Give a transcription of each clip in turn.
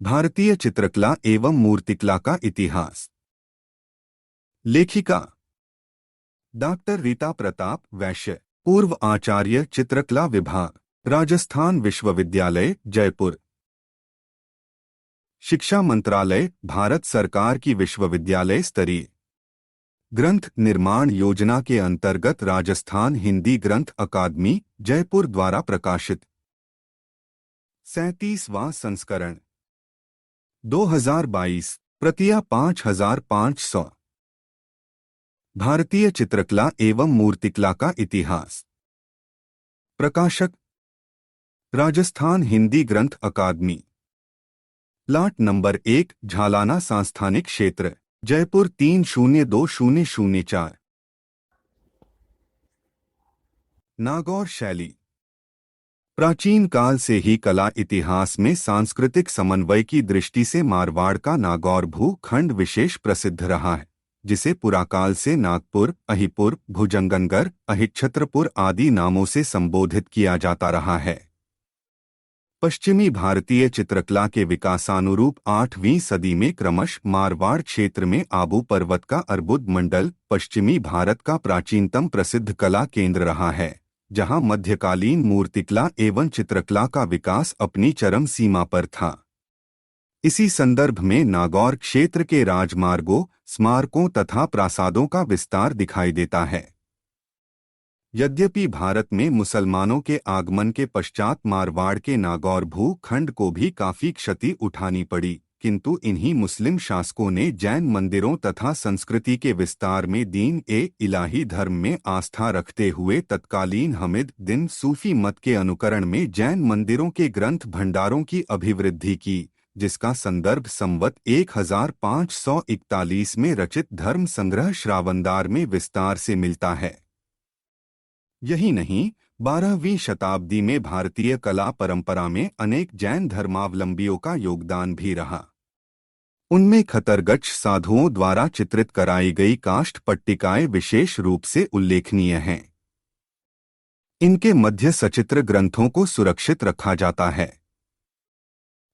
भारतीय चित्रकला एवं मूर्तिकला का इतिहास। लेखिका डॉक्टर रीता प्रताप वैश्य, पूर्व आचार्य चित्रकला विभाग, राजस्थान विश्वविद्यालय जयपुर। शिक्षा मंत्रालय, भारत सरकार की विश्वविद्यालय स्तरीय ग्रंथ निर्माण योजना के अंतर्गत राजस्थान हिंदी ग्रंथ अकादमी जयपुर द्वारा प्रकाशित 37वां संस्करण 2022, प्रतियां 5500। भारतीय चित्रकला एवं मूर्तिकला का इतिहास। प्रकाशक राजस्थान हिंदी ग्रंथ अकादमी, लाट नंबर 1, झालाना सांस्थानिक क्षेत्र, जयपुर 302004। नागौर शैली। प्राचीन काल से ही कला इतिहास में सांस्कृतिक समन्वय की दृष्टि से मारवाड़ का नागौर भूखंड विशेष प्रसिद्ध रहा है, जिसे पुराकाल से नागपुर, अहिपुर, भुजंगनगर, अहिच्छत्रपुर आदि नामों से संबोधित किया जाता रहा है। पश्चिमी भारतीय चित्रकला के विकासानुरूप 8वीं सदी में क्रमश मारवाड़ क्षेत्र में आबू पर्वत का अर्बुद मंडल पश्चिमी भारत का प्राचीनतम प्रसिद्ध कला केंद्र रहा है, जहां मध्यकालीन मूर्तिकला एवं चित्रकला का विकास अपनी चरम सीमा पर था। इसी संदर्भ में नागौर क्षेत्र के राजमार्गों, स्मारकों तथा प्रासादों का विस्तार दिखाई देता है। यद्यपि भारत में मुसलमानों के आगमन के पश्चात मारवाड़ के नागौर भूखंड को भी काफी क्षति उठानी पड़ी, किंतु इन्हीं मुस्लिम शासकों ने जैन मंदिरों तथा संस्कृति के विस्तार में दीन-ए-इलाही धर्म में आस्था रखते हुए तत्कालीन हमिद दिन सूफी मत के अनुकरण में जैन मंदिरों के ग्रंथ भंडारों की अभिवृद्धि की, जिसका संदर्भ संवत 1541 में रचित धर्म संग्रह श्रावणदार में विस्तार से मिलता है। यही नहीं, 12वीं शताब्दी में भारतीय कला परंपरा में अनेक जैन धर्मावलंबियों का योगदान भी रहा। उनमें खतरगच्छ साधुओं द्वारा चित्रित कराई गई काष्ठ पट्टिकाएं विशेष रूप से उल्लेखनीय हैं। इनके मध्य सचित्र ग्रंथों को सुरक्षित रखा जाता है।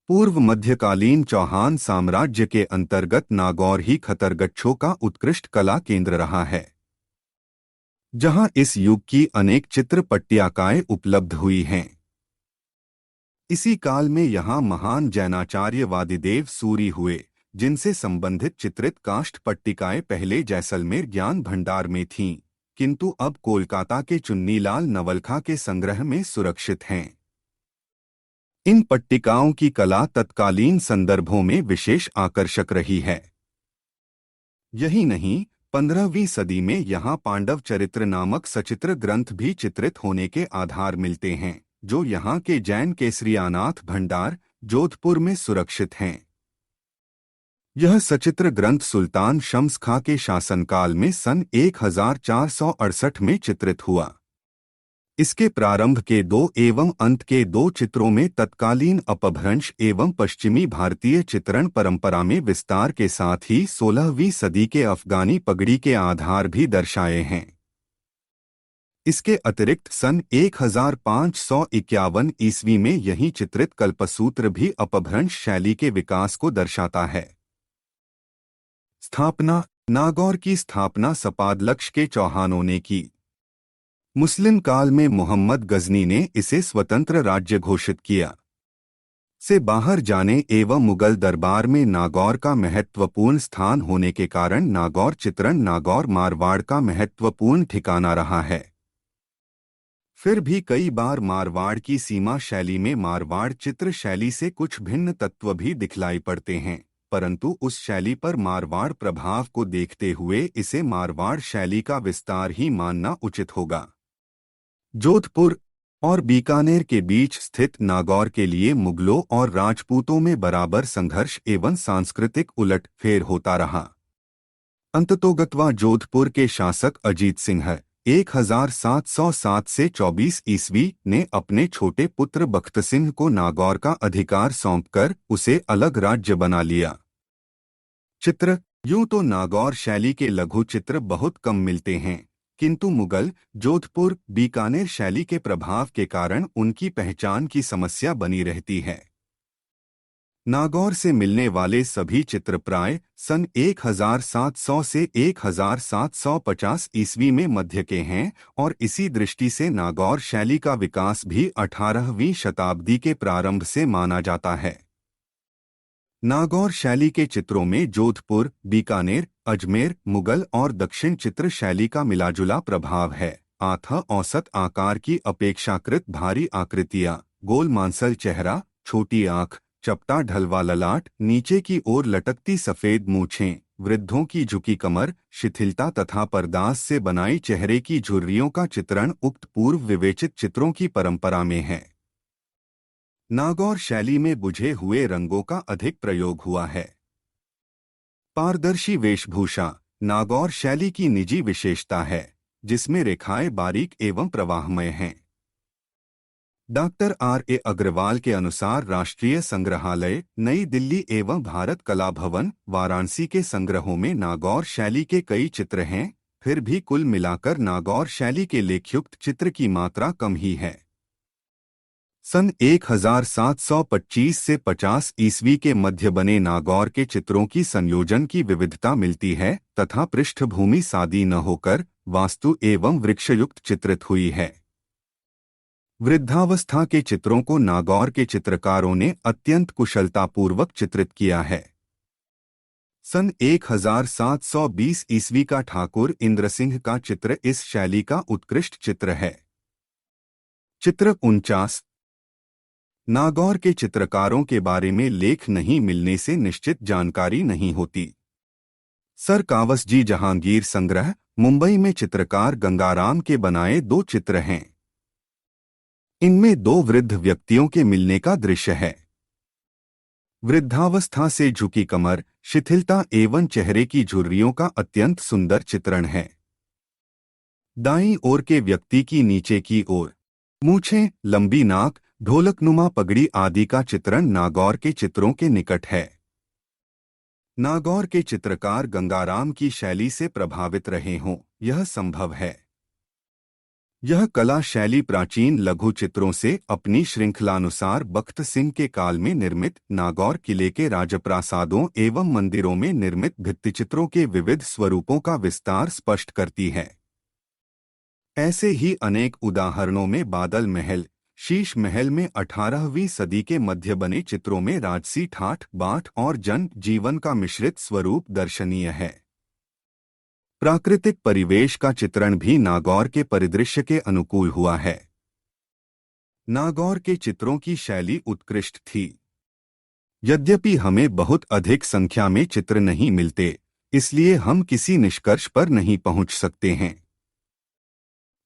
पूर्व मध्यकालीन चौहान साम्राज्य के अंतर्गत नागौर ही खतरगच्छों का उत्कृष्ट कला केंद्र रहा है, जहां इस युग की अनेक चित्र पट्टिकाएं उपलब्ध हुई हैं। इसी काल में यहां महान जैनाचार्य वादिदेव सूरी हुए, जिनसे संबंधित चित्रित काष्ठ पट्टिकाएं पहले जैसलमेर ज्ञान भंडार में थीं, किंतु अब कोलकाता के चुन्नीलाल नवलखा के संग्रह में सुरक्षित हैं। इन पट्टिकाओं की कला तत्कालीन संदर्भों में विशेष आकर्षक रही है। यही नहीं, 15वीं सदी में यहाँ पांडव चरित्र नामक सचित्र ग्रंथ भी चित्रित होने के आधार मिलते हैं, जो यहाँ के जैन केसरियानाथ भंडार, जोधपुर में सुरक्षित हैं। यह सचित्र ग्रंथ सुल्तान शम्स खां के शासनकाल में सन 1468 में चित्रित हुआ। इसके प्रारंभ के 2 एवं अंत के 2 चित्रों में तत्कालीन अपभ्रंश एवं पश्चिमी भारतीय चित्रण परंपरा में विस्तार के साथ ही 16वीं सदी के अफगानी पगड़ी के आधार भी दर्शाए हैं। इसके अतिरिक्त सन 1551 ईस्वी में यही चित्रित कल्पसूत्र भी अपभ्रंश शैली के विकास को दर्शाता है। स्थापना। नागौर की स्थापना सपादलक्ष के चौहानों ने की। मुस्लिम काल में मोहम्मद गजनी ने इसे स्वतंत्र राज्य घोषित किया। से बाहर जाने एवं मुगल दरबार में नागौर का महत्वपूर्ण स्थान होने के कारण नागौर चित्रण नागौर मारवाड़ का महत्वपूर्ण ठिकाना रहा है। फिर भी कई बार मारवाड़ की सीमा शैली में मारवाड़ चित्र शैली से कुछ भिन्न तत्व भी दिखलाई पड़ते हैं, परंतु उस शैली पर मारवाड़ प्रभाव को देखते हुए इसे मारवाड़ शैली का विस्तार ही मानना उचित होगा। जोधपुर और बीकानेर के बीच स्थित नागौर के लिए मुगलों और राजपूतों में बराबर संघर्ष एवं सांस्कृतिक उलट-फेर होता रहा। अंततोगत्वा जोधपुर के शासक अजीत सिंह 1707 से 24 ईस्वी ने अपने छोटे पुत्र बख्त सिंह को नागौर का अधिकार सौंपकर उसे अलग राज्य बना लिया। चित्र। यूं तो नागौर शैली के लघु चित्र बहुत कम मिलते हैं, किंतु मुगल, जोधपुर, बीकानेर शैली के प्रभाव के कारण उनकी पहचान की समस्या बनी रहती है। नागौर से मिलने वाले सभी चित्र प्राय सन 1700 से 1750 ईस्वी में मध्य के हैं और इसी दृष्टि से नागौर शैली का विकास भी 18वीं शताब्दी के प्रारंभ से माना जाता है। नागौर शैली के चित्रों में जोधपुर, बीकानेर, अजमेर, मुगल और दक्षिण चित्र शैली का मिलाजुला प्रभाव है। औसत आकार की अपेक्षाकृत भारी आकृतियां, गोल मांसल चेहरा, छोटी आंख, चपटा ढलवा ललाट, नीचे की ओर लटकती सफेद मूछें, वृद्धों की झुकी कमर, शिथिलता तथा परदास से बनाई चेहरे की झुर्रियों का चित्रण उक्त पूर्व विवेचित चित्रों की परंपरा में है। नागौर शैली में बुझे हुए रंगों का अधिक प्रयोग हुआ है। पारदर्शी वेशभूषा नागौर शैली की निजी विशेषता है, जिसमें रेखाएं बारीक एवं प्रवाहमय हैं। Doctor R.A. अग्रवाल के अनुसार राष्ट्रीय संग्रहालय, नई दिल्ली एवं भारत कला भवन, वाराणसी के संग्रहों में नागौर शैली के कई चित्र हैं। फिर भी कुल मिलाकर नागौर शैली के लेखयुक्त चित्र की मात्रा कम ही है। सन 1725 से 50 ईस्वी के मध्य बने नागौर के चित्रों की संयोजन की विविधता मिलती है तथा पृष्ठभूमि सादी न होकर वास्तु एवं वृक्षयुक्त चित्रित हुई है। वृद्धावस्था के चित्रों को नागौर के चित्रकारों ने अत्यंत कुशलतापूर्वक चित्रित किया है। सन 1720 ईस्वी का ठाकुर इंद्रसिंह का चित्र इस शैली का उत्कृष्ट चित्र है। चित्र 49। नागौर के चित्रकारों के बारे में लेख नहीं मिलने से निश्चित जानकारी नहीं होती। सर कावसजी जहांगीर संग्रह, मुंबई में चित्रकार गंगाराम के बनाए 2 चित्र हैं। इनमें 2 वृद्ध व्यक्तियों के मिलने का दृश्य है। वृद्धावस्था से झुकी कमर, शिथिलता एवं चेहरे की झुर्रियों का अत्यंत सुंदर चित्रण है। दाईं ओर के व्यक्ति की नीचे की ओर मूछें, लंबी नाक, ढोलकनुमा पगड़ी आदि का चित्रण नागौर के चित्रों के निकट है। नागौर के चित्रकार गंगाराम की शैली से प्रभावित रहे हों, यह संभव है। यह कला शैली प्राचीन लघु चित्रों से अपनी श्रृंखलानुसार बख्त सिंह के काल में निर्मित नागौर किले के राजप्रासादों एवं मंदिरों में निर्मित भित्तिचित्रों के विविध स्वरूपों का विस्तार स्पष्ट करती है। ऐसे ही अनेक उदाहरणों में बादल महल, शीश महल में 18वीं सदी के मध्य बने चित्रों में राजसी ठाठ बाट और जन जीवन का मिश्रित स्वरूप दर्शनीय है। प्राकृतिक परिवेश का चित्रण भी नागौर के परिदृश्य के अनुकूल हुआ है। नागौर के चित्रों की शैली उत्कृष्ट थी। यद्यपि हमें बहुत अधिक संख्या में चित्र नहीं मिलते, इसलिए हम किसी निष्कर्ष पर नहीं पहुंच सकते हैं।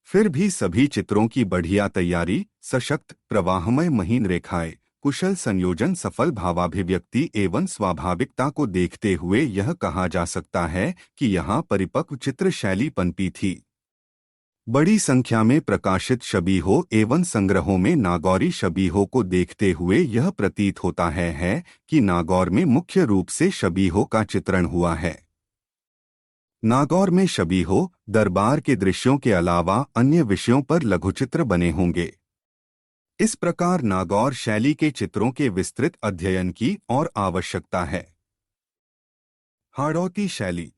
फिर भी सभी चित्रों की बढ़िया तैयारी, सशक्त, प्रवाहमय महीन रेखाएं, कुशल संयोजन, सफल भावाभिव्यक्ति एवं स्वाभाविकता को देखते हुए यह कहा जा सकता है कि यहाँ परिपक्व चित्र शैली पनपी थी। बड़ी संख्या में प्रकाशित शबीहों एवं संग्रहों में नागौरी शबीहों को देखते हुए यह प्रतीत होता है कि नागौर में मुख्य रूप से शबीहों का चित्रण हुआ है। नागौर में शबीहों, दरबार के दृश्यों के अलावा अन्य विषयों पर लघुचित्र बने होंगे। इस प्रकार नागौर शैली के चित्रों के विस्तृत अध्ययन की और आवश्यकता है। हाड़ौती शैली।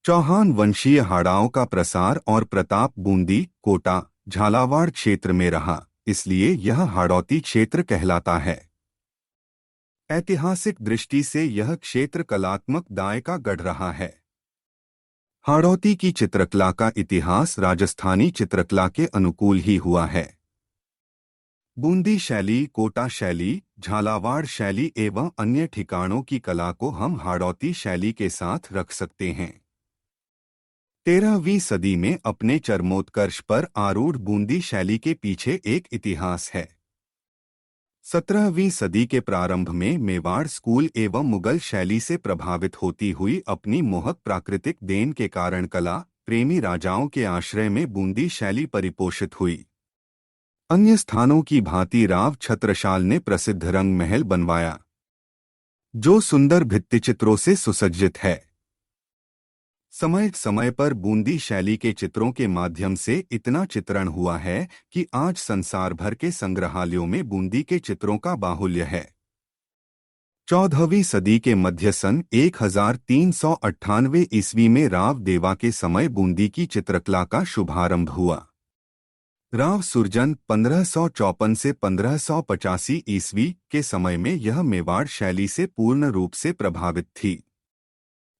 चौहान वंशीय हाड़ाओं का प्रसार और प्रताप बूंदी, कोटा, झालावाड़ क्षेत्र में रहा, इसलिए यह हाड़ौती क्षेत्र कहलाता है। ऐतिहासिक दृष्टि से यह क्षेत्र कलात्मक दाय का गढ़ रहा है। हाड़ौती की चित्रकला का इतिहास राजस्थानी चित्रकला के अनुकूल ही हुआ है। बूंदी शैली, कोटा शैली, झालावाड़ शैली एवं अन्य ठिकानों की कला को हम हाड़ौती शैली के साथ रख सकते हैं। 13वीं सदी में अपने चरमोत्कर्ष पर आरूढ़ बूंदी शैली के पीछे एक इतिहास है। 17वीं सदी के प्रारंभ में मेवाड़ स्कूल एवं मुगल शैली से प्रभावित होती हुई अपनी मोहक प्राकृतिक देन के कारण कला प्रेमी राजाओं के आश्रय में बूंदी शैली परिपोषित हुई। अन्य स्थानों की भांति राव छत्रसाल ने प्रसिद्ध रंग महल बनवाया, जो सुंदर भित्तिचित्रों से सुसज्जित है। समय समय पर बूंदी शैली के चित्रों के माध्यम से इतना चित्रण हुआ है कि आज संसार भर के संग्रहालयों में बूंदी के चित्रों का बाहुल्य है। 14वीं सदी के मध्य सन 1398 ईस्वी में राव देवा के समय बूंदी की चित्रकला का शुभारंभ हुआ। राव सुरजन 1554 से 1585 ईस्वी के समय में यह मेवाड़ शैली से पूर्ण रूप से प्रभावित थी।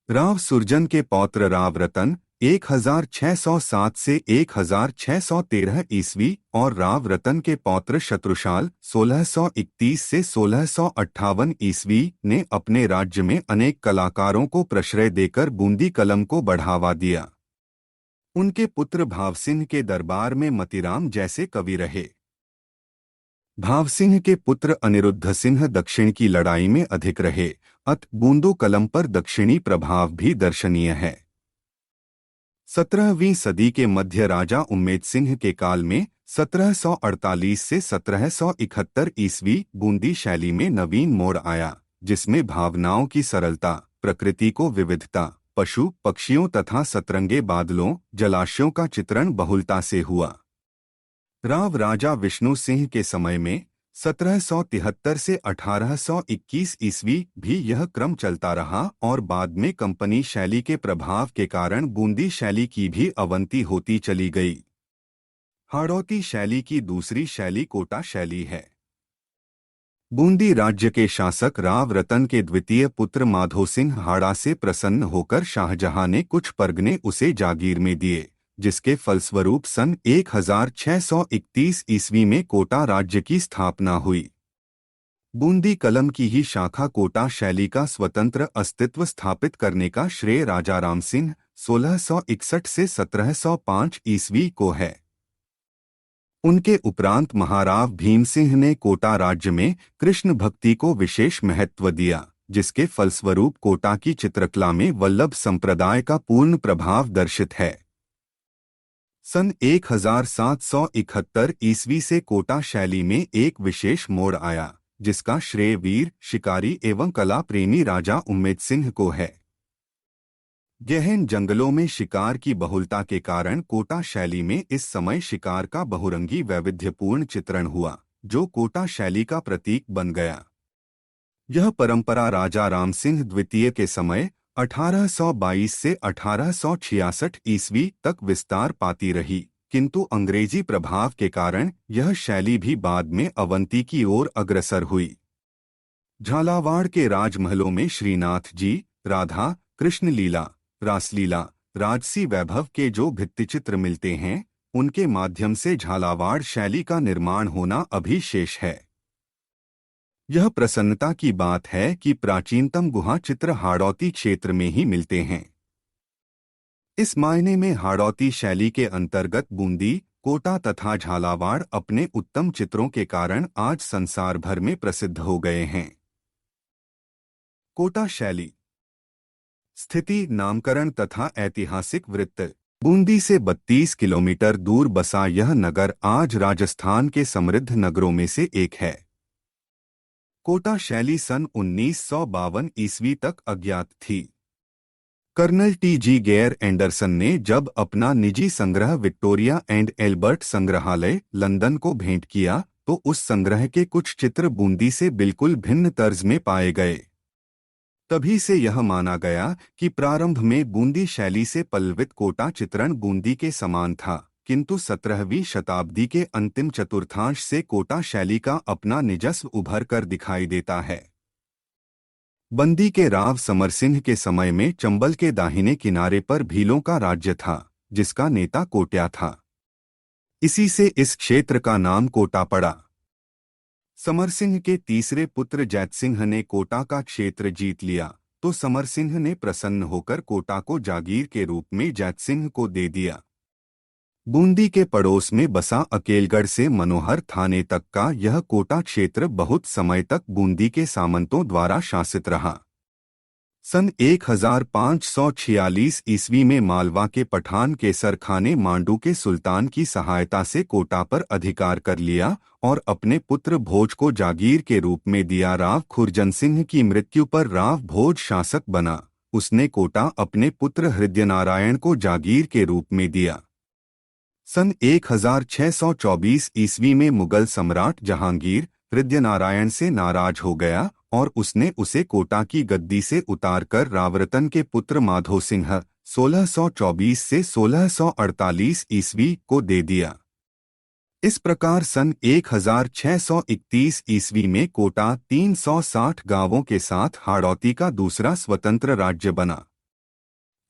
राव सुरजन के पौत्र राव रतन 1607 से 1613 ईस्वी और राव रतन के पौत्र शत्रुशाल 1631 से 1658 ईस्वी ने अपने राज्य में अनेक कलाकारों को प्रश्रय देकर बूंदी कलम को बढ़ावा दिया। उनके पुत्र भावसिंह के दरबार में मतीराम जैसे कवि रहे। भावसिंह के पुत्र अनिरुद्ध सिंह दक्षिण की लड़ाई में अधिक रहे, अत बूंदो कलम पर दक्षिणी प्रभाव भी दर्शनीय है। 17वीं सदी के मध्य राजा उम्मेद सिंह के काल में 1748 से 1771 ईस्वी बूंदी शैली में नवीन मोड़ आया, जिसमें भावनाओं की सरलता, प्रकृति को विविधता, पशु पक्षियों तथा सतरंगे बादलों, जलाशयों का चित्रण बहुलता से हुआ। राव राजा विष्णु सिंह के समय में 1773 से 1821 ईस्वी भी यह क्रम चलता रहा और बाद में कंपनी शैली के प्रभाव के कारण बूंदी शैली की भी अवनति होती चली गई। हाड़ौती शैली की दूसरी शैली कोटा शैली है। बूंदी राज्य के शासक राव रतन के द्वितीय पुत्र माधो सिंह हाड़ा से प्रसन्न होकर शाहजहां ने कुछ परगने उसे जागीर में दिए, जिसके फलस्वरूप सन 1631 ईस्वी में कोटा राज्य की स्थापना हुई। बूंदी कलम की ही शाखा कोटा शैली का स्वतंत्र अस्तित्व स्थापित करने का श्रेय राजा राम सिंह 1661 से 1705 ईस्वी को है। उनके उपरांत महाराव भीम सिंह ने कोटा राज्य में कृष्ण भक्ति को विशेष महत्व दिया, जिसके फलस्वरूप कोटा की चित्रकला में वल्लभ संप्रदाय का पूर्ण प्रभाव दर्शित है। सन 1771 ईस्वी से कोटा शैली में एक विशेष मोड़ आया, जिसका श्रेय वीर, शिकारी एवं कला प्रेमी राजा उम्मेद सिंह को है। गहन जंगलों में शिकार की बहुलता के कारण कोटा शैली में इस समय शिकार का बहुरंगी वैविध्यपूर्ण चित्रण हुआ, जो कोटा शैली का प्रतीक बन गया। यह परंपरा राजा राम सिंह द्वितीय के समय 1822 से 1866 ईस्वी तक विस्तार पाती रही, किंतु अंग्रेजी प्रभाव के कारण यह शैली भी बाद में अवंती की ओर अग्रसर हुई। झालावाड़ के राजमहलों में श्रीनाथ जी, राधा कृष्ण लीला, रासलीला, राजसी वैभव के जो भित्तिचित्र मिलते हैं, उनके माध्यम से झालावाड़ शैली का निर्माण होना अभी शेष है। यह प्रसन्नता की बात है कि प्राचीनतम गुहा चित्र हाड़ौती क्षेत्र में ही मिलते हैं। इस मायने में हाड़ौती शैली के अंतर्गत बूंदी, कोटा तथा झालावाड़ अपने उत्तम चित्रों के कारण आज संसार भर में प्रसिद्ध हो गए हैं। कोटा शैली स्थिति, नामकरण तथा ऐतिहासिक वृत्त। बूंदी से 32 किलोमीटर दूर बसा यह नगर आज राजस्थान के समृद्ध नगरों में से एक है। कोटा शैली सन 1952 ईस्वी तक अज्ञात थी। Colonel T.G.. गेयर एंडरसन ने जब अपना निजी संग्रह विक्टोरिया एंड एल्बर्ट संग्रहालय लंदन को भेंट किया, तो उस संग्रह के कुछ चित्र बूंदी से बिल्कुल भिन्न तर्ज में पाए गए। तभी से यह माना गया कि प्रारंभ में बूंदी शैली से पल्लवित कोटा चित्रण बूंदी के समान था, किंतु 17वीं शताब्दी के अंतिम चतुर्थांश से कोटा शैली का अपना निजस्व उभर कर दिखाई देता है। बंदी के राव समरसिंह के समय में चंबल के दाहिने किनारे पर भीलों का राज्य था, जिसका नेता कोट्या था। इसी से इस क्षेत्र का नाम कोटा पड़ा। समरसिंह के तीसरे पुत्र जैतसिंह ने कोटा का क्षेत्र जीत लिया, तो समरसिंह ने प्रसन्न होकर कोटा को जागीर के रूप में जैतसिंह को दे दिया। बूंदी के पड़ोस में बसा अकेलगढ़ से मनोहर थाने तक का यह कोटा क्षेत्र बहुत समय तक बूंदी के सामंतों द्वारा शासित रहा। सन 1546 ईस्वी में मालवा के पठान केसर खां ने मांडू के सुल्तान की सहायता से कोटा पर अधिकार कर लिया और अपने पुत्र भोज को जागीर के रूप में दिया। राव खुरजन सिंह की मृत्यु पर राव भोज शासक बना। उसने कोटा अपने पुत्र हृदयनारायण को जागीर के रूप में दिया। सन 1624 ईस्वी में मुगल सम्राट जहांगीर हृदयनारायण से नाराज हो गया और उसने उसे कोटा की गद्दी से उतारकर रावरतन के पुत्र माधो सिंह 1624 से 1648 ईस्वी को दे दिया। इस प्रकार सन 1631 ईस्वी में कोटा 360 गांवों के साथ हाड़ौती का दूसरा स्वतंत्र राज्य बना।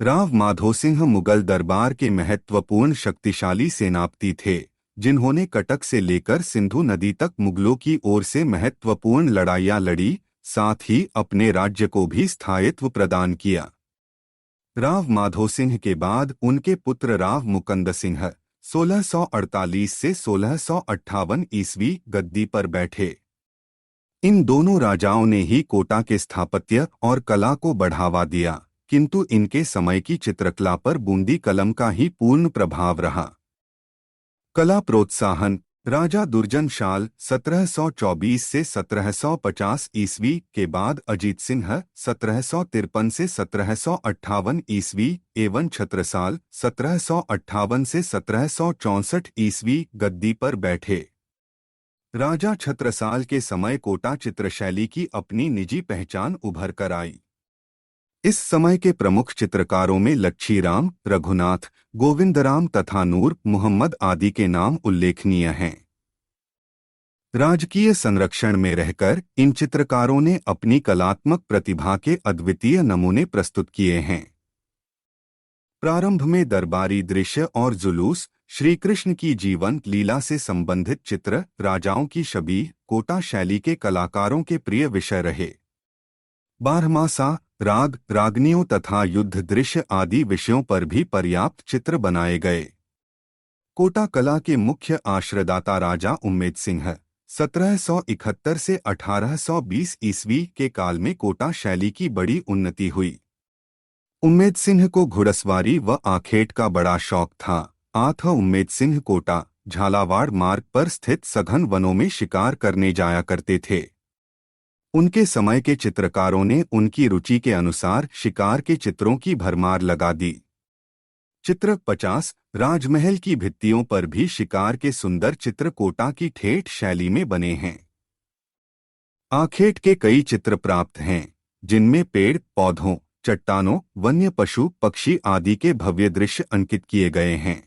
राव माधो सिंह मुगल दरबार के महत्वपूर्ण शक्तिशाली सेनापति थे, जिन्होंने कटक से लेकर सिंधु नदी तक मुगलों की ओर से महत्वपूर्ण लड़ाइयां लड़ी, साथ ही अपने राज्य को भी स्थायित्व प्रदान किया। राव माधो सिंह के बाद उनके पुत्र राव मुकंद सिंह 1648 से 1658 ईस्वी गद्दी पर बैठे। इन दोनों राजाओं ने ही कोटा के स्थापत्य और कला को बढ़ावा दिया, किंतु इनके समय की चित्रकला पर बूंदी कलम का ही पूर्ण प्रभाव रहा। कला प्रोत्साहन। राजा दुर्जनशाल 1724 से 1750 ईस्वी के बाद अजीत सिंह 1753 से 1758 ईस्वी एवं छत्रसाल 1758 से 1764 ईस्वी गद्दी पर बैठे। राजा छत्रसाल के समय कोटा चित्रशैली की अपनी निजी पहचान उभर कर आई। इस समय के प्रमुख चित्रकारों में लच्छीराम, रघुनाथ, गोविंदराम तथा नूर मुहम्मद आदि के नाम उल्लेखनीय हैं। राजकीय संरक्षण में रहकर इन चित्रकारों ने अपनी कलात्मक प्रतिभा के अद्वितीय नमूने प्रस्तुत किए हैं। प्रारंभ में दरबारी दृश्य और जुलूस, श्री कृष्ण की जीवन लीला से संबंधित चित्र, राजाओं की छवि कोटा शैली के कलाकारों के प्रिय विषय रहे। बारहमासा, राग, रागनियों तथा युद्ध दृश्य आदि विषयों पर भी पर्याप्त चित्र बनाए गए। कोटा कला के मुख्य आश्रयदाता राजा उम्मेद सिंह 1771 से 1820 ईस्वी के काल में कोटा शैली की बड़ी उन्नति हुई। उम्मेद सिंह को घुड़सवारी व आखेट का बड़ा शौक था। उम्मेद सिंह कोटा झालावाड़ मार्ग पर स्थित सघन वनों में शिकार करने जाया करते थे। उनके समय के चित्रकारों ने उनकी रुचि के अनुसार शिकार के चित्रों की भरमार लगा दी। चित्र 50। राजमहल की भित्तियों पर भी शिकार के सुंदर चित्र कोटा की ठेठ शैली में बने हैं। आखेट के कई चित्र प्राप्त हैं, जिनमें पेड़ पौधों, चट्टानों, वन्य पशु पक्षी आदि के भव्य दृश्य अंकित किए गए हैं।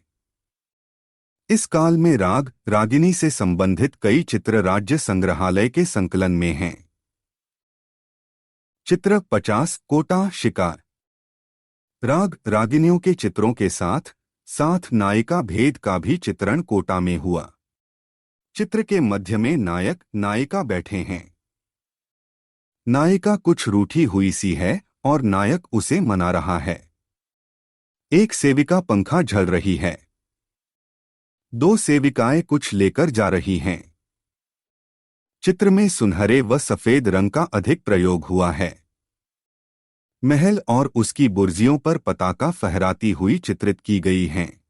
इस काल में राग रागिनी से संबंधित कई चित्र राज्य संग्रहालय के संकलन में हैं। चित्र 50। कोटा शिकार। राग रागिनियों के चित्रों के साथ साथ नायिका भेद का भी चित्रण कोटा में हुआ। चित्र के मध्य में नायक नायिका बैठे हैं। नायिका कुछ रूठी हुई सी है और नायक उसे मना रहा है। एक सेविका पंखा झल रही है। दो सेविकाएं कुछ लेकर जा रही हैं। चित्र में सुनहरे व सफेद रंग का अधिक प्रयोग हुआ है। महल और उसकी बुर्जियों पर पताका फहराती हुई चित्रित की गई हैं।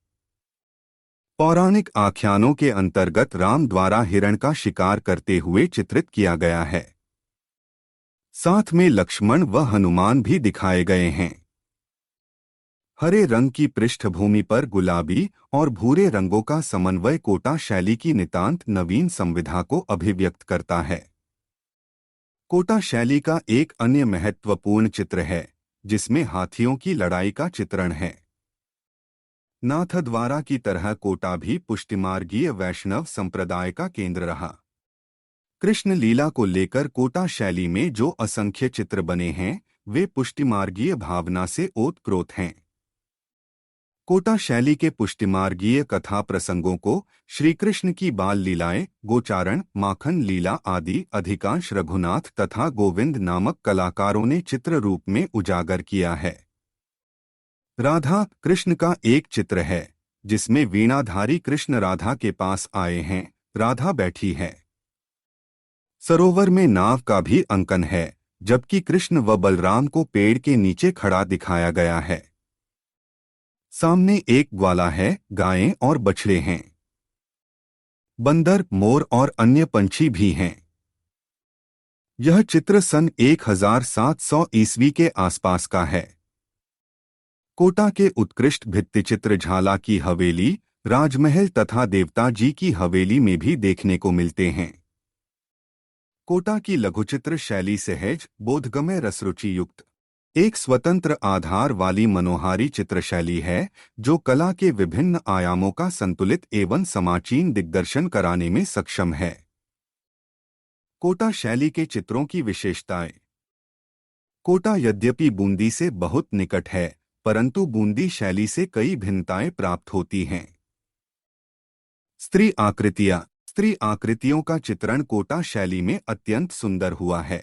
पौराणिक आख्यानों के अंतर्गत राम द्वारा हिरण का शिकार करते हुए चित्रित किया गया है। साथ में लक्ष्मण व हनुमान भी दिखाए गए हैं। हरे रंग की पृष्ठभूमि पर गुलाबी और भूरे रंगों का समन्वय कोटा शैली की नितांत नवीन संविधा को अभिव्यक्त करता है। कोटा शैली का एक अन्य महत्वपूर्ण चित्र है, जिसमें हाथियों की लड़ाई का चित्रण है। नाथद्वारा की तरह कोटा भी पुष्टिमार्गीय वैष्णव संप्रदाय का केंद्र रहा। कृष्ण लीला को लेकर कोटा शैली में जो असंख्य चित्र बने हैं, वे पुष्टिमार्गीय भावना से ओतप्रोत हैं। कोटा शैली के पुष्टिमार्गीय कथा प्रसंगों को श्री कृष्ण की बाल लीलाएं, गोचारण, माखन लीला आदि अधिकांश रघुनाथ तथा गोविंद नामक कलाकारों ने चित्र रूप में उजागर किया है। राधा कृष्ण का एक चित्र है, जिसमें वीणाधारी कृष्ण राधा के पास आए हैं, राधा बैठी है। सरोवर में नाव का भी अंकन है, जबकि कृष्ण व बलराम को पेड़ के नीचे खड़ा दिखाया गया है। सामने एक ग्वाला है, गायें और बछड़े हैं। बंदर, मोर और अन्य पंछी भी हैं। यह चित्र सन 1700 ईस्वी के आसपास का है। कोटा के उत्कृष्ट भित्तिचित्र झाला की हवेली, राजमहल तथा देवता जी की हवेली में भी देखने को मिलते हैं। कोटा की लघुचित्र शैली सहज बोधगम्य रसरुचि युक्त एक स्वतंत्र आधार वाली मनोहारी चित्रशैली है जो कला के विभिन्न आयामों का संतुलित एवं समाचीन दिग्दर्शन कराने में सक्षम है। कोटा शैली के चित्रों की विशेषताएं। कोटा यद्यपि बूंदी से बहुत निकट है, परंतु बूंदी शैली से कई भिन्नताएं प्राप्त होती हैं। स्त्री आकृतियां। स्त्री आकृतियों का चित्रण कोटा शैली में अत्यंत सुंदर हुआ है।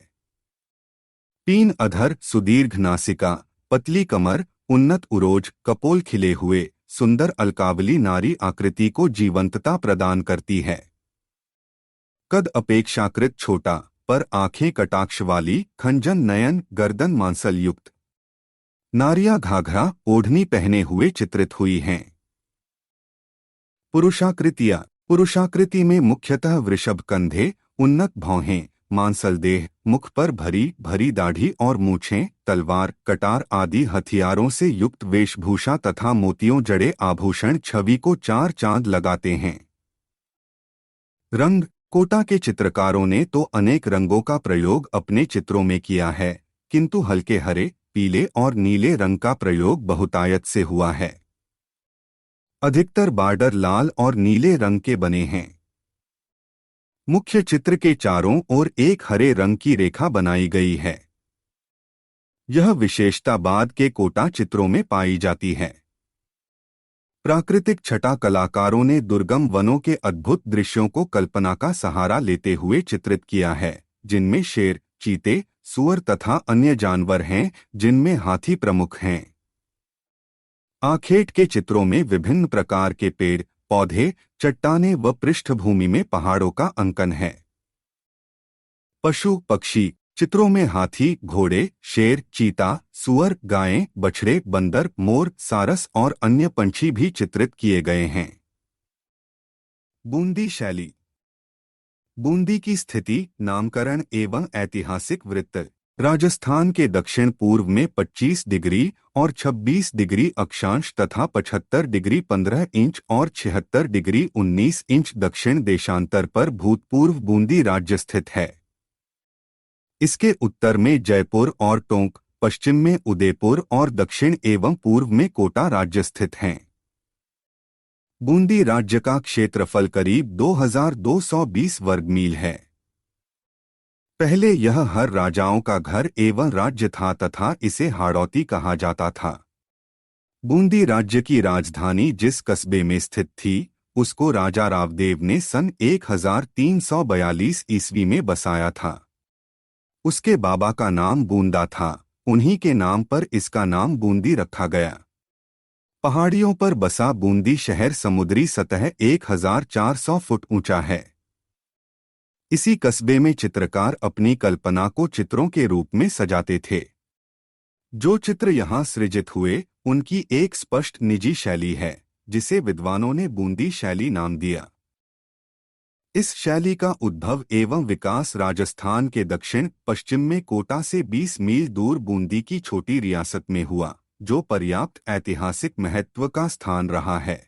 तीन अधर, सुदीर्घ नासिका, पतली कमर, उन्नत उरोज, कपोल खिले हुए, सुंदर अलकावली नारी आकृति को जीवंतता प्रदान करती है। कद अपेक्षाकृत छोटा, पर आंखें कटाक्ष वाली, खंजन नयन, गर्दन मांसल युक्त। नारियां घाघरा ओढ़नी पहने हुए चित्रित हुई हैं। पुरुषाकृतियां। पुरुषाकृति में मुख्यतः वृषभ कंधे, उन्नत भौहें, मांसल देह, मुख पर भरी भरी दाढ़ी और मूछें, तलवार, कटार आदि हथियारों से युक्त वेशभूषा तथा मोतियों जड़े आभूषण छवि को चार चांद लगाते हैं। रंग। कोटा के चित्रकारों ने तो अनेक रंगों का प्रयोग अपने चित्रों में किया है, किंतु हल्के हरे, पीले और नीले रंग का प्रयोग बहुतायत से हुआ है। अधिकतर बॉर्डर लाल और नीले रंग के बने हैं। मुख्य चित्र के चारों ओर एक हरे रंग की रेखा बनाई गई है। यह विशेषता बाद के कोटा चित्रों में पाई जाती है। प्राकृतिक छटा कलाकारों ने दुर्गम वनों के अद्भुत दृश्यों को कल्पना का सहारा लेते हुए चित्रित किया है, जिनमें शेर, चीते, सूअर तथा अन्य जानवर हैं, जिनमें हाथी प्रमुख हैं। आखेट के चित्रों में विभिन्न प्रकार के पेड़, पौधे, चट्टानें व पृष्ठभूमि में पहाड़ों का अंकन है। पशु पक्षी। चित्रों में हाथी, घोड़े, शेर, चीता, सूअर, गायें, बछड़े, बंदर, मोर, सारस और अन्य पंछी भी चित्रित किए गए हैं। बूंदी शैली। बूंदी की स्थिति, नामकरण एवं ऐतिहासिक वृत्त। राजस्थान के दक्षिण पूर्व में 25 डिग्री और 26 डिग्री अक्षांश तथा 75 डिग्री 15 इंच और 76 डिग्री 19 इंच दक्षिण देशांतर पर भूतपूर्व बूंदी राज्य स्थित है। इसके उत्तर में जयपुर और टोंक, पश्चिम में उदयपुर और दक्षिण एवं पूर्व में कोटा राज्य स्थित हैं। बूंदी राज्य का क्षेत्रफल करीब 2220 वर्ग मील है। पहले यह हर राजाओं का घर एवं राज्य था तथा इसे हाड़ौती कहा जाता था। बूंदी राज्य की राजधानी जिस कस्बे में स्थित थी, उसको राजा रावदेव ने सन 1342 ईस्वी में बसाया था। उसके बाबा का नाम बूंदा था, उन्हीं के नाम पर इसका नाम बूंदी रखा गया। पहाड़ियों पर बसा बूंदी शहर समुद्री सतह 1400 फुट ऊंचा है। इसी कस्बे में चित्रकार अपनी कल्पना को चित्रों के रूप में सजाते थे। जो चित्र यहाँ सृजित हुए, उनकी एक स्पष्ट निजी शैली है, जिसे विद्वानों ने बूंदी शैली नाम दिया। इस शैली का उद्भव एवं विकास राजस्थान के दक्षिण पश्चिम में कोटा से 20 मील दूर बूंदी की छोटी रियासत में हुआ, जो पर्याप्त ऐतिहासिक महत्व का स्थान रहा है।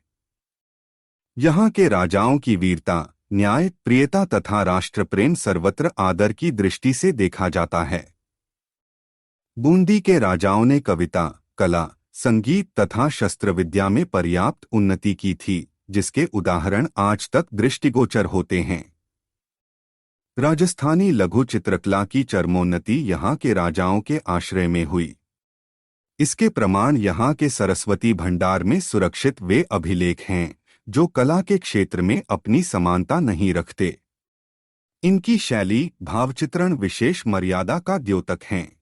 यहाँ के राजाओं की वीरता, न्याय, प्रियता तथा राष्ट्रप्रेम सर्वत्र आदर की दृष्टि से देखा जाता है। बूंदी के राजाओं ने कविता, कला, संगीत तथा शस्त्र विद्या में पर्याप्त उन्नति की थी, जिसके उदाहरण आज तक दृष्टिगोचर होते हैं। राजस्थानी लघु चित्रकला की चरमोन्नति यहाँ के राजाओं के आश्रय में हुई। इसके प्रमाण यहाँ के सरस्वती भंडार में सुरक्षित वे अभिलेख हैं, जो कला के क्षेत्र में अपनी समानता नहीं रखते। इनकी शैली, भावचित्रण विशेष मर्यादा का द्योतक हैं।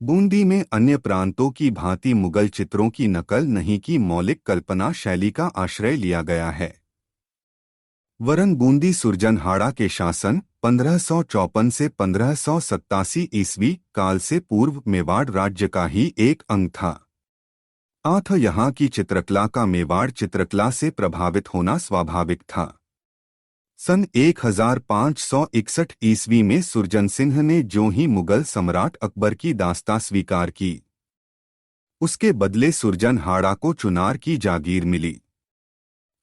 बूंदी में अन्य प्रांतों की भांति मुगल चित्रों की नकल नहीं की मौलिक कल्पना शैली का आश्रय लिया गया है। वरन बूंदी सुरजनहाड़ा के शासन 1554 से 1587 ईस्वी काल से पूर्व मेवाड़ राज्य का ही एक अंग था। अतः यहाँ की चित्रकला का मेवाड़ चित्रकला से प्रभावित होना स्वाभाविक था। सन 1561 ईस्वी में सुरजन सिंह ने ज्यों ही मुगल सम्राट अकबर की दास्तां स्वीकार की, उसके बदले सुरजनहाड़ा को चुनार की जागीर मिली।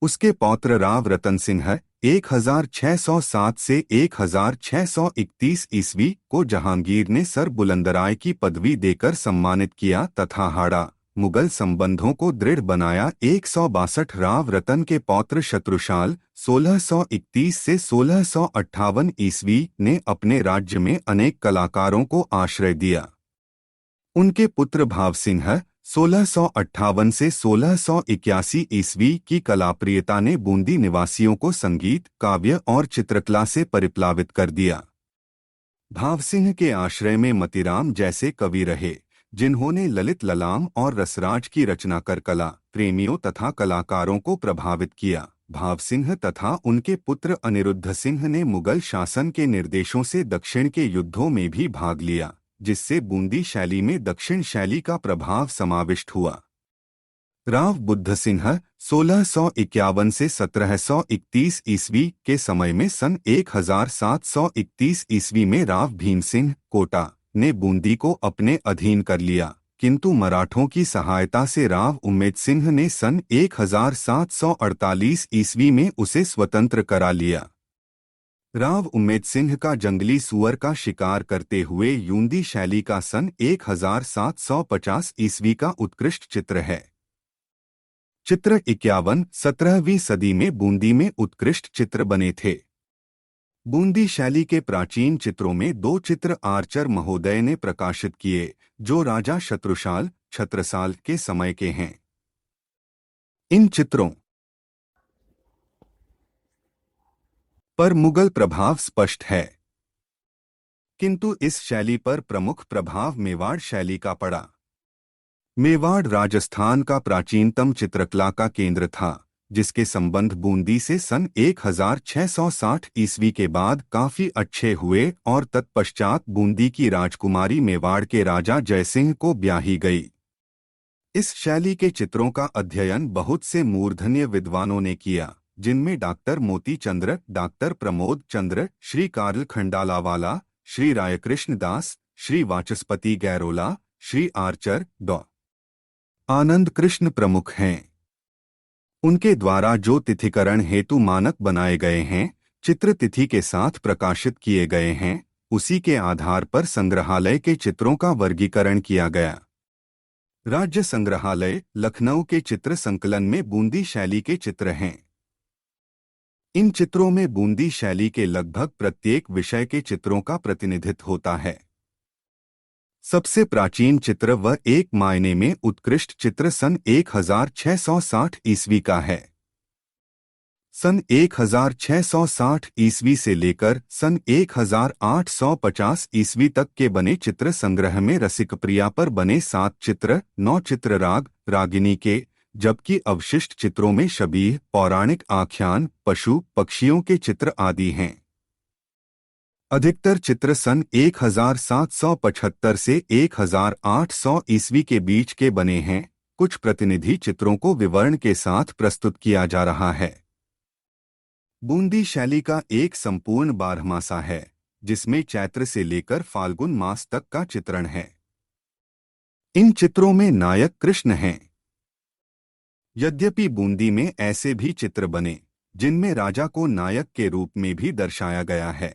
उसके पौत्र राव रतन सिंह 1607 से 1631 ईस्वी को जहांगीर ने सर बुलंदराय की पदवी देकर सम्मानित किया तथा हाड़ा मुगल संबंधों को दृढ़ बनाया। 162 राव रतन के पौत्र शत्रुशाल 1631 से 1658 ईस्वी ने अपने राज्य में अनेक कलाकारों को आश्रय दिया। उनके पुत्र भावसिंह 1658 से 1681 ईस्वी की कलाप्रियता ने बूंदी निवासियों को संगीत, काव्य और चित्रकला से परिप्लावित कर दिया। भावसिंह के आश्रय में मतीराम जैसे कवि रहे, जिन्होंने ललित ललाम और रसराज की रचना कर कला प्रेमियों तथा कलाकारों को प्रभावित किया। भावसिंह तथा उनके पुत्र अनिरुद्ध सिंह ने मुगल शासन के निर्देशों से दक्षिण के युद्धों में भी भाग लिया, जिससे बूंदी शैली में दक्षिण शैली का प्रभाव समाविष्ट हुआ। राव बुद्ध सिंह 1651 से 1731 ईस्वी के समय में सन 1731 ईस्वी में राव भीम सिंह कोटा ने बूंदी को अपने अधीन कर लिया, किंतु मराठों की सहायता से राव उम्मेद सिंह ने सन 1748 ईस्वी में उसे स्वतंत्र करा लिया। राव उम्मेद सिंह का जंगली सुअर का शिकार करते हुए यूंदी शैली का सन 1750 ईस्वी का उत्कृष्ट चित्र है। चित्र 51 17वीं सदी में बूंदी में उत्कृष्ट चित्र बने थे। बूंदी शैली के प्राचीन चित्रों में 2 चित्र आर्चर महोदय ने प्रकाशित किए, जो राजा शत्रुशाल छत्रसाल के समय के हैं। इन चित्रों पर मुगल प्रभाव स्पष्ट है, किंतु इस शैली पर प्रमुख प्रभाव मेवाड़ शैली का पड़ा। मेवाड़ राजस्थान का प्राचीनतम चित्रकला का केंद्र था, जिसके संबंध बूंदी से सन 1660 ईस्वी के बाद काफी अच्छे हुए और तत्पश्चात बूंदी की राजकुमारी मेवाड़ के राजा जयसिंह को ब्याही गई। इस शैली के चित्रों का अध्ययन बहुत से मूर्धन्य विद्वानों ने किया, जिनमें डॉक्टर मोती चंद्र, डॉक्टर प्रमोद चंद्र, श्री कार्ल खंडालावाला, श्री रायकृष्ण दास, श्री वाचस्पति गैरोला, श्री आर्चर, डॉ आनंद कृष्ण प्रमुख हैं। उनके द्वारा जो तिथिकरण हेतु मानक बनाए गए हैं, चित्र तिथि के साथ प्रकाशित किए गए हैं, उसी के आधार पर संग्रहालय के चित्रों का वर्गीकरण किया गया। राज्य संग्रहालय लखनऊ के चित्र संकलन में बूंदी शैली के चित्र हैं। इन चित्रों में बूंदी शैली के लगभग प्रत्येक विषय के चित्रों का प्रतिनिधित्व होता है। सबसे प्राचीन चित्र व एक मायने में उत्कृष्ट चित्र सन 1660 ईस्वी का है। सन 1660 ईस्वी से लेकर सन 1850 ईस्वी तक के बने चित्र संग्रह में रसिकप्रिया पर बने 7 चित्र, 9 चित्र राग रागिनी के, जबकि अवशिष्ट चित्रों में शबीह, पौराणिक आख्यान, पशु पक्षियों के चित्र आदि हैं। अधिकतर चित्र सन 1775 से 1800 ईस्वी के बीच के बने हैं। कुछ प्रतिनिधि चित्रों को विवरण के साथ प्रस्तुत किया जा रहा है। बूंदी शैली का एक संपूर्ण बारहमासा है, जिसमें चैत्र से लेकर फाल्गुन मास तक का चित्रण है। इन चित्रों में नायक कृष्ण हैं। यद्यपि बूंदी में ऐसे भी चित्र बने जिनमें राजा को नायक के रूप में भी दर्शाया गया है।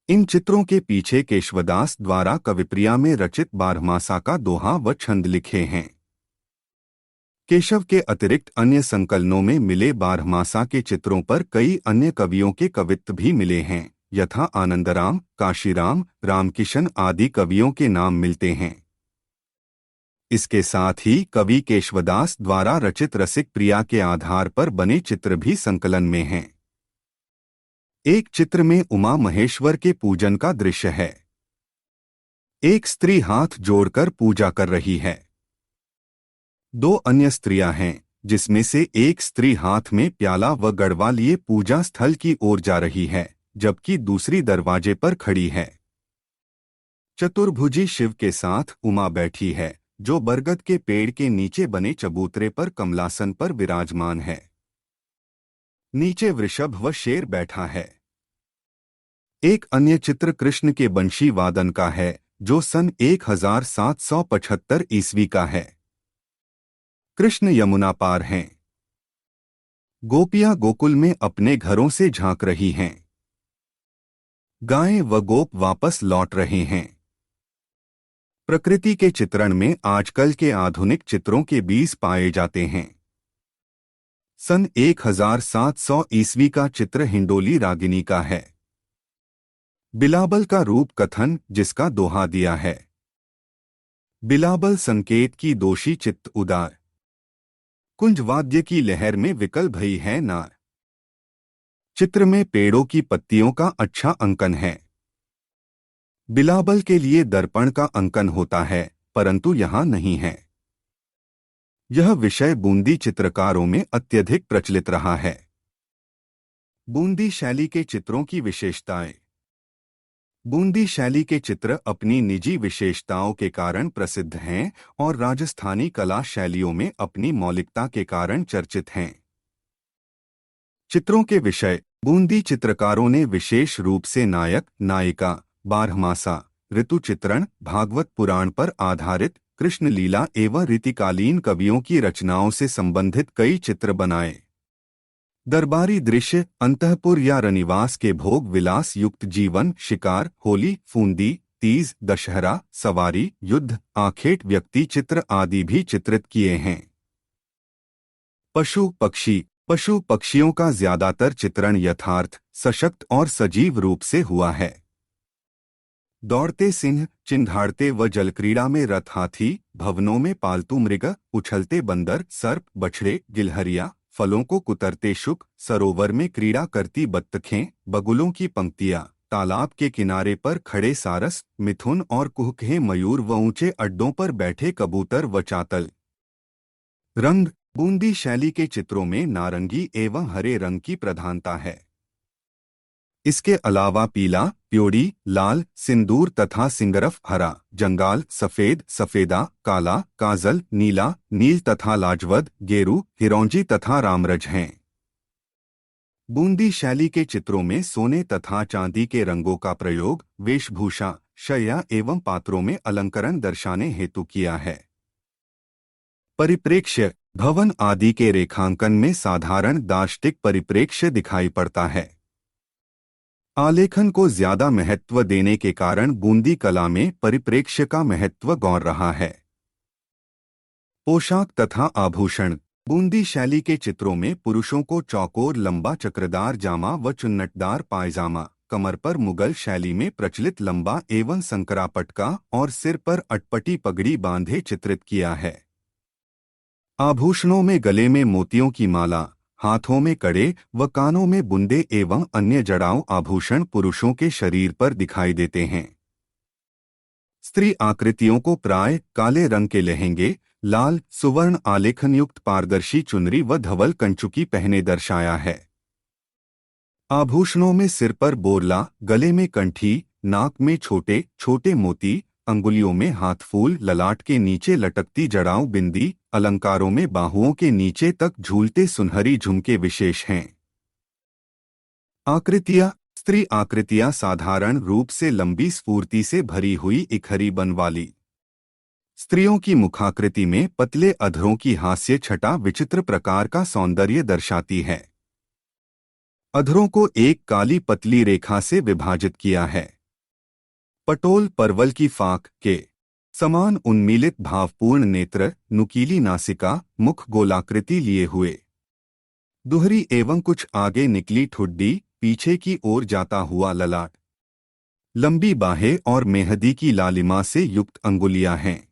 इन चित्रों के पीछे केशवदास द्वारा कविप्रिया में रचित बारहमासा का दोहा व छंद लिखे हैं। केशव के अतिरिक्त अन्य संकलनों में मिले बारहमासा के चित्रों पर कई अन्य कवियों के कवित्व भी मिले हैं, यथा आनंदराम, काशीराम, रामकिशन आदि कवियों के नाम मिलते हैं। इसके साथ ही कवि केशवदास द्वारा रचित रसिक प्रिया के आधार पर बने चित्र भी संकलन में हैं। एक चित्र में उमा महेश्वर के पूजन का दृश्य है। एक स्त्री हाथ जोड़कर पूजा कर रही है। 2 अन्य स्त्रियां हैं, जिसमें से एक स्त्री हाथ में प्याला व गड़वा लिए पूजा स्थल की ओर जा रही है, जबकि दूसरी दरवाजे पर खड़ी है। चतुर्भुजी शिव के साथ उमा बैठी है, जो बरगद के पेड़ के नीचे बने चबूतरे पर कमलासन पर विराजमान है। नीचे वृषभ व शेर बैठा है। एक अन्य चित्र कृष्ण के बंशी वादन का है, जो सन 1775 ईस्वी का है। कृष्ण यमुना पार हैं। गोपियां गोकुल में अपने घरों से झांक रही हैं। गायें व गोप वापस लौट रहे हैं। प्रकृति के चित्रण में आजकल के आधुनिक चित्रों के बीज पाए जाते हैं। सन 1700 ईस्वी का चित्र हिंडोली रागिनी का है। बिलाबल का रूप कथन जिसका दोहा दिया है। बिलाबल संकेत की दोषी चित्त उदार। कुंज वाद्य की लहर में विकल भई है नार। चित्र में पेड़ों की पत्तियों का अच्छा अंकन है। बिलाबल के लिए दर्पण का अंकन होता है, परंतु यहाँ नहीं है। यह विषय बूंदी चित्रकारों में अत्यधिक प्रचलित रहा है। बूंदी शैली के चित्रों की विशेषताएं। बूंदी शैली के चित्र अपनी निजी विशेषताओं के कारण प्रसिद्ध हैं और राजस्थानी कला शैलियों में अपनी मौलिकता के कारण चर्चित हैं। चित्रों के विषय। बूंदी चित्रकारों ने विशेष रूप से नायक, नायिका, बारहमासा, ऋतु चित्रण, भागवत पुराण पर आधारित कृष्ण लीला एवं रीतिकालीन कवियों की रचनाओं से संबंधित कई चित्र बनाए। दरबारी दृश्य, अंतःपुर या रनिवास के भोग विलास युक्त जीवन, शिकार, होली, फूंदी, तीज, दशहरा, सवारी, युद्ध, आखेट व्यक्ति चित्र आदि भी चित्रित किए हैं। पशु पक्षी। पशु पक्षियों का ज्यादातर चित्रण यथार्थ, सशक्त और सजीव रूप से हुआ है। दौड़ते सिंह, चिंघाड़ते व जलक्रीड़ा में रथ हाथी, भवनों में पालतू मृग, उछलते बंदर, सर्प, बछड़े, गिलहरियां, फलों को कुतरते शुक, सरोवर में क्रीड़ा करती बत्तखें, बगुलों की पंक्तियां, तालाब के किनारे पर खड़े सारस, मिथुन और कुहकहे मयूर व ऊंचे अड्डों पर बैठे कबूतर व चातल। रंग। बूंदी शैली के चित्रों में नारंगी एवं हरे रंग की प्रधानता है। इसके अलावा पीला, प्योड़ी, लाल, सिंदूर तथा सिंगरफ, हरा, जंगाल, सफेद, सफेदा, काला, काजल, नीला, नील तथा लाजवद, गेरू, हिरौंजी तथा रामरज हैं। बूंदी शैली के चित्रों में सोने तथा चांदी के रंगों का प्रयोग वेशभूषा, शैया एवं पात्रों में अलंकरण दर्शाने हेतु किया है। परिप्रेक्ष्य। भवन आदि के रेखांकन में साधारण दार्ष्टिक परिप्रेक्ष्य दिखाई पड़ता है। आलेखन को ज्यादा महत्व देने के कारण बूंदी कला में परिप्रेक्ष्य का महत्व गौर रहा है। पोशाक तथा आभूषण। बूंदी शैली के चित्रों में पुरुषों को चौकोर लंबा चक्रदार जामा व चुन्नटदार पायजामा, कमर पर मुगल शैली में प्रचलित लंबा एवं संकरा पटका और सिर पर अटपटी पगड़ी बांधे चित्रित किया है। आभूषणों में गले में मोतियों की माला, हाथों में कड़े व कानों में बुंदे एवं अन्य जड़ाऊ आभूषण पुरुषों के शरीर पर दिखाई देते हैं। स्त्री आकृतियों को प्राय काले रंग के लहंगे, लाल सुवर्ण आलेखनयुक्त पारदर्शी चुनरी व धवल कंचुकी पहने दर्शाया है। आभूषणों में सिर पर बोरला, गले में कंठी, नाक में छोटे छोटे मोती, अंगुलियों में हाथफूल, ललाट के नीचे लटकती जड़ाऊ बिंदी, अलंकारों में बाहुओं के नीचे तक झूलते सुनहरी झुमके विशेष हैं। आकृतियां। स्त्री आकृतियां साधारण रूप से लंबी स्फूर्ति से भरी हुई इखरी बन वाली। स्त्रियों की मुखाकृति में पतले अधरों की हास्य छटा विचित्र प्रकार का सौंदर्य दर्शाती है। अधरों को एक काली पतली रेखा से विभाजित किया है। पटोल परवल की फाक के समान उन्मीलित भावपूर्ण नेत्र, नुकीली नासिका, मुख गोलाकृति लिए हुए, दुहरी एवं कुछ आगे निकली ठुड्डी, पीछे की ओर जाता हुआ ललाट, लंबी बाहें और मेहंदी की लालिमा से युक्त अंगुलियां हैं।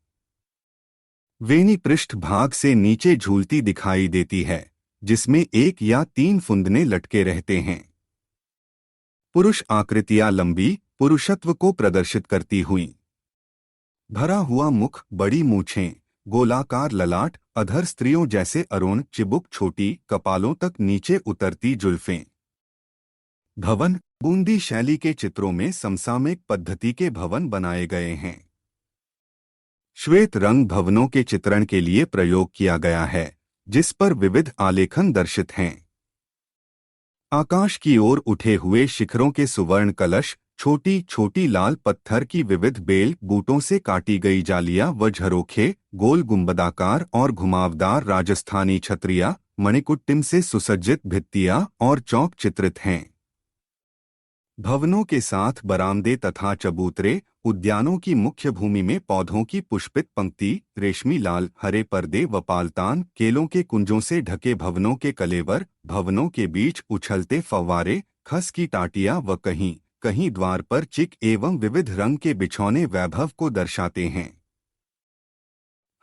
वेणी पृष्ठ भाग से नीचे झूलती दिखाई देती है, जिसमें 1 या 3 फुंदने लटके रहते हैं। पुरुष आकृतियां लंबी, पुरुषत्व को प्रदर्शित करती हुई। भरा हुआ मुख, बड़ी मूछें, गोलाकार ललाट, अधर स्त्रियों जैसे अरुण, चिबुक छोटी, कपालों तक नीचे उतरती जुल्फें। भवन। बूंदी शैली के चित्रों में समसामयिक पद्धति के भवन बनाए गए हैं। श्वेत रंग भवनों के चित्रण के लिए प्रयोग किया गया है, जिस पर विविध आलेखन दर्शित हैं। आकाश की ओर उठे हुए शिखरों के सुवर्ण कलश, छोटी छोटी लाल पत्थर की विविध बेल बूटों से काटी गई जालियां व झरोखे, गोल गुंबदाकार और घुमावदार राजस्थानी छतरियां, मणिकुट्टिम से सुसज्जित भित्तियां और चौक चित्रित हैं। भवनों के साथ बरामदे तथा चबूतरे, उद्यानों की मुख्य भूमि में पौधों की पुष्पित पंक्ति, रेशमी लाल हरे पर्दे व पालतान, केलों के कुंजों से ढके भवनों के कलेवर, भवनों के बीच उछलते फव्वारे, खस की टाटियां व कहीं कहीं द्वार पर चिक एवं विविध रंग के बिछौने वैभव को दर्शाते हैं।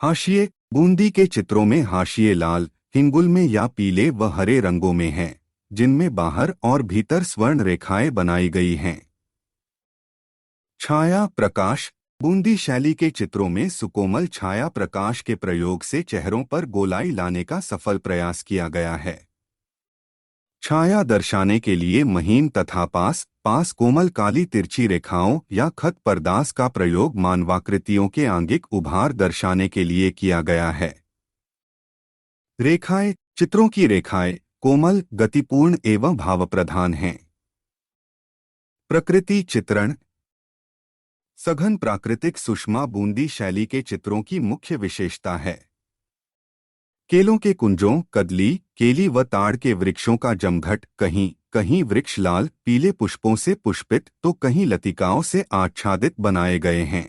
हाशिए। बूंदी के चित्रों में हाशिए लाल, हिंगुल में या पीले व हरे रंगों में हैं, जिनमें बाहर और भीतर स्वर्ण रेखाएं बनाई गई हैं। छाया प्रकाश। बूंदी शैली के चित्रों में सुकोमल छाया प्रकाश के प्रयोग से चेहरों पर गोलाई लाने का सफल प्रयास किया गया है। छाया दर्शाने के लिए महीन तथा पास कोमल काली तिरछी रेखाओं या खत परदास का प्रयोग मानवाकृतियों के आंगिक उभार दर्शाने के लिए किया गया है। रेखाएं। चित्रों की रेखाएं कोमल, गतिपूर्ण एवं भावप्रधान हैं। प्रकृति चित्रण। सघन प्राकृतिक सुषमा बूंदी शैली के चित्रों की मुख्य विशेषता है। केलों के कुंजों, कदली, केली व ताड़ के वृक्षों का जमघट, कहीं कहीं वृक्ष लाल पीले पुष्पों से पुष्पित तो कहीं लतिकाओं से आच्छादित बनाए गए हैं।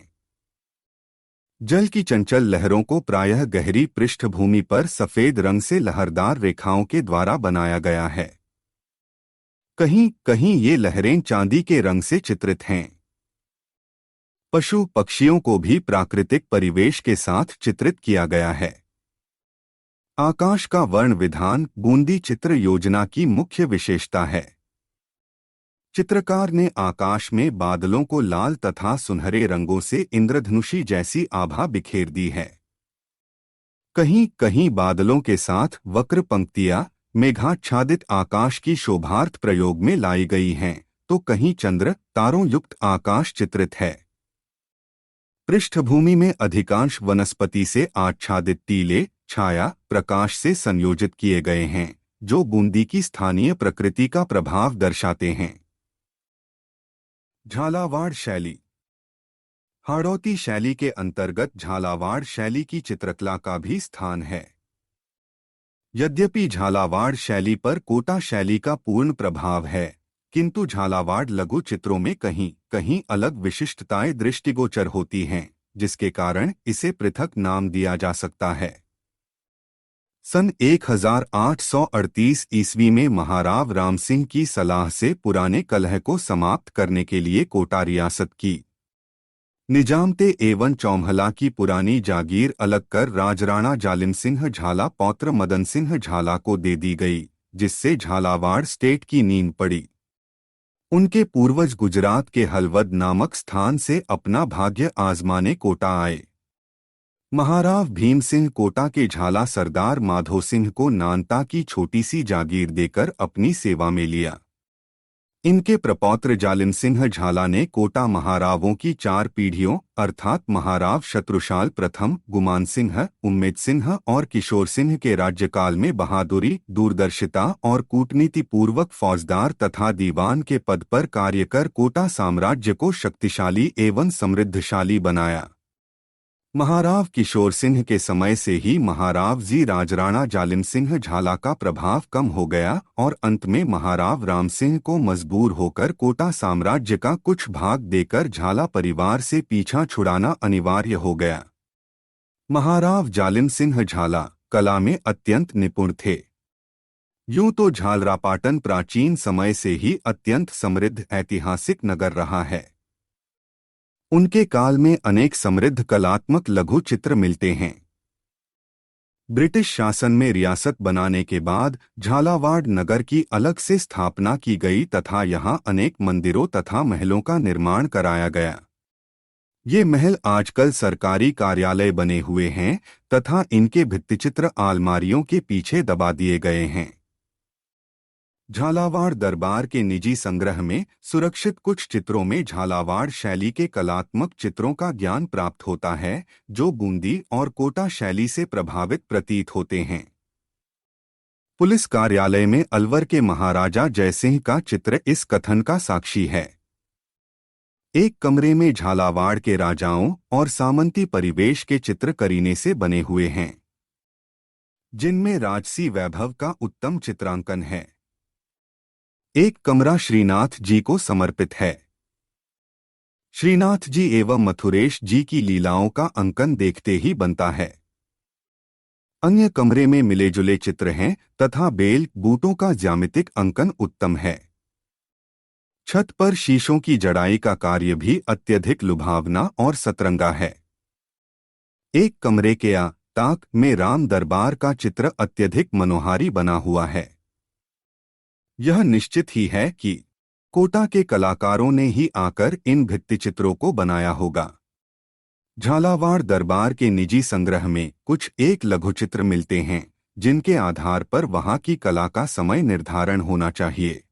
जल की चंचल लहरों को प्रायः गहरी पृष्ठभूमि पर सफेद रंग से लहरदार रेखाओं के द्वारा बनाया गया है। कहीं कहीं ये लहरें चांदी के रंग से चित्रित हैं। पशु पक्षियों को भी प्राकृतिक परिवेश के साथ चित्रित किया गया है। आकाश का वर्ण विधान बूंदी चित्र योजना की मुख्य विशेषता है। चित्रकार ने आकाश में बादलों को लाल तथा सुनहरे रंगों से इंद्रधनुषी जैसी आभा बिखेर दी है। कहीं कहीं बादलों के साथ वक्र पंक्तियां मेघाच्छादित आकाश की शोभार्थ प्रयोग में लाई गई हैं, तो कहीं चंद्र तारों युक्त आकाश चित्रित है। पृष्ठभूमि में अधिकांश वनस्पति से आच्छादित टीले छाया प्रकाश से संयोजित किए गए हैं, जो बूंदी की स्थानीय प्रकृति का प्रभाव दर्शाते हैं। झालावाड़ शैली। हाड़ौती शैली के अंतर्गत झालावाड़ शैली की चित्रकला का भी स्थान है। यद्यपि झालावाड़ शैली पर कोटा शैली का पूर्ण प्रभाव है, किंतु झालावाड़ लघु चित्रों में कहीं कहीं अलग विशिष्टताएं दृष्टिगोचर होती हैं, जिसके कारण इसे पृथक नाम दिया जा सकता है। सन 1838 ईस्वी में महाराव राम सिंह की सलाह से पुराने कलह को समाप्त करने के लिए कोटा रियासत की निजामते एवं चौमहला की पुरानी जागीर अलग कर राजराणा जालिम सिंह झाला पौत्र मदन सिंह झाला को दे दी गई, जिससे झालावाड़ स्टेट की नींव पड़ी। उनके पूर्वज गुजरात के हलवद नामक स्थान से अपना भाग्य आजमाने कोटा आए। महाराव भीम सिंह कोटा के झाला सरदार माधो सिंह को नानता की छोटी सी जागीर देकर अपनी सेवा में लिया। इनके प्रपौत्र जालिम सिंह झाला ने कोटा महारावों की 4 पीढ़ियों अर्थात महाराव शत्रुशाल प्रथम, गुमान सिंह, उम्मेद सिंह और किशोर सिंह के राज्यकाल में बहादुरी, दूरदर्शिता और कूटनीति पूर्वक फौजदार तथा दीवान के पद पर कार्य कर कोटा साम्राज्य को शक्तिशाली एवं समृद्धशाली बनाया। महाराव किशोर सिंह के समय से ही महाराव जी राजराणा जालिम सिंह झाला का प्रभाव कम हो गया और अंत में महाराव राम सिंह को मजबूर होकर कोटा साम्राज्य का कुछ भाग देकर झाला परिवार से पीछा छुड़ाना अनिवार्य हो गया। महाराव जालिम सिंह झाला कला में अत्यंत निपुण थे। यूं तो झालरापाटन प्राचीन समय से ही अत्यंत समृद्ध ऐतिहासिक नगर रहा है। उनके काल में अनेक समृद्ध कलात्मक लघु चित्र मिलते हैं। ब्रिटिश शासन में रियासत बनाने के बाद झालावाड़ नगर की अलग से स्थापना की गई तथा यहाँ अनेक मंदिरों तथा महलों का निर्माण कराया गया। ये महल आजकल सरकारी कार्यालय बने हुए हैं तथा इनके भित्तिचित्र अलमारियों के पीछे दबा दिए गए हैं। झालावाड़ दरबार के निजी संग्रह में सुरक्षित कुछ चित्रों में झालावाड़ शैली के कलात्मक चित्रों का ज्ञान प्राप्त होता है, जो बूंदी और कोटा शैली से प्रभावित प्रतीत होते हैं। पुलिस कार्यालय में अलवर के महाराजा जयसिंह का चित्र इस कथन का साक्षी है। एक कमरे में झालावाड़ के राजाओं और सामंती परिवेश के चित्र करीने से बने हुए हैं। जिनमें राजसी वैभव का उत्तम चित्रांकन है। एक कमरा श्रीनाथ जी को समर्पित है। श्रीनाथ जी एवं मथुरेश जी की लीलाओं का अंकन देखते ही बनता है। अन्य कमरे में मिले जुले चित्र हैं तथा बेल बूटों का ज्यामितिक अंकन उत्तम है। छत पर शीशों की जड़ाई का कार्य भी अत्यधिक लुभावना और सतरंगा है। एक कमरे के ताक में राम दरबार का चित्र अत्यधिक मनोहारी बना हुआ है। यह निश्चित ही है कि कोटा के कलाकारों ने ही आकर इन भित्तिचित्रों को बनाया होगा। झालावाड़ दरबार के निजी संग्रह में कुछ एक लघुचित्र मिलते हैं जिनके आधार पर वहां की कला का समय निर्धारण होना चाहिए।